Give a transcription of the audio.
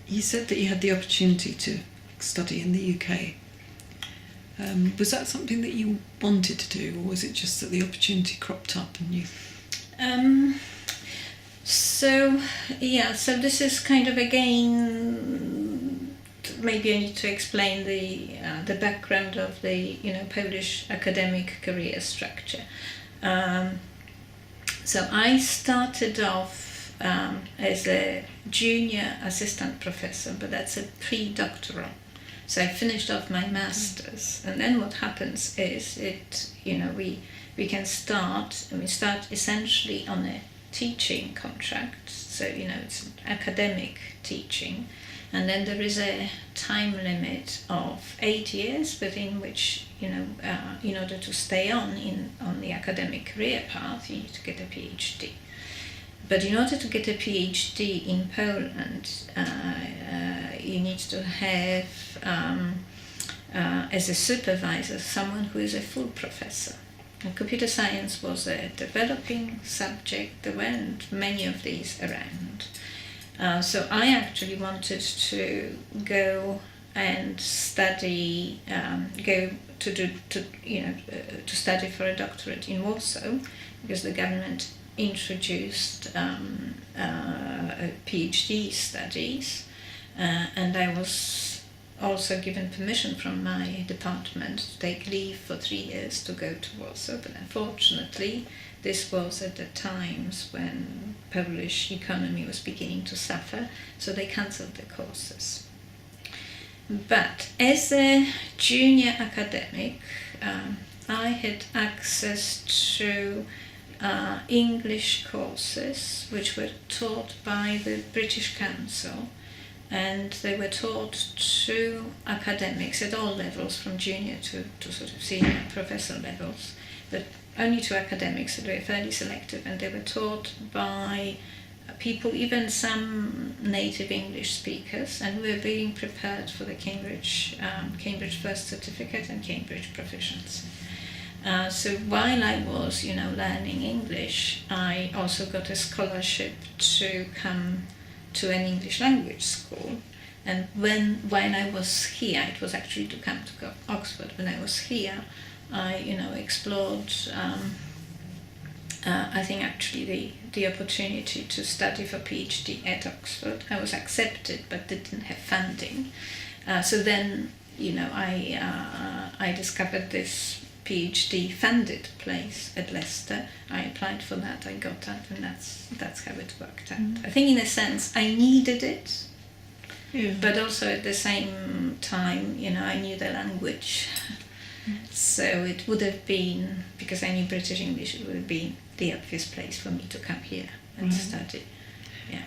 you said that you had the opportunity to study in the UK. Was that something that you wanted to do, or was it just that the opportunity cropped up and you... So this is kind of, again, maybe I need to explain the background of the Polish academic career structure. So I started off as a junior assistant professor, but that's a pre-doctoral. So I finished off my master's, and then what happens is we start essentially on a teaching contract. So it's academic teaching, and then there is a time limit of 8 years within which in order to stay on the academic career path, you need to get a PhD. But in order to get a PhD in Poland, you need to have, as a supervisor, someone who is a full professor. And computer science was a developing subject. There weren't many of these around. So I actually wanted to go and study, to study for a doctorate in Warsaw, because the government introduced PhD studies, and I was also given permission from my department to take leave for 3 years to go to Warsaw, but unfortunately this was at the times when Polish economy was beginning to suffer, so they cancelled the courses. But as a junior academic, I had access to English courses which were taught by the British Council, and they were taught to academics at all levels, from junior to sort of senior professor levels, but only to academics, so they were fairly selective, and they were taught by people, even some native English speakers, and we were being prepared for the Cambridge First Certificate and Cambridge Proficiency. So while I was, learning English, I also got a scholarship to come to an English language school. And when I was here, it was actually to come to Oxford. When I was here, I, explored, I think actually the opportunity to study for PhD at Oxford. I was accepted, but didn't have funding. So then, I discovered this PhD funded place at Leicester. I applied for that, I got that, and that's how it worked out. I think in a sense I needed it, but also at the same time, I knew the language. So it would have been, because I knew British English, it would have been the obvious place for me to come here and study. Yeah.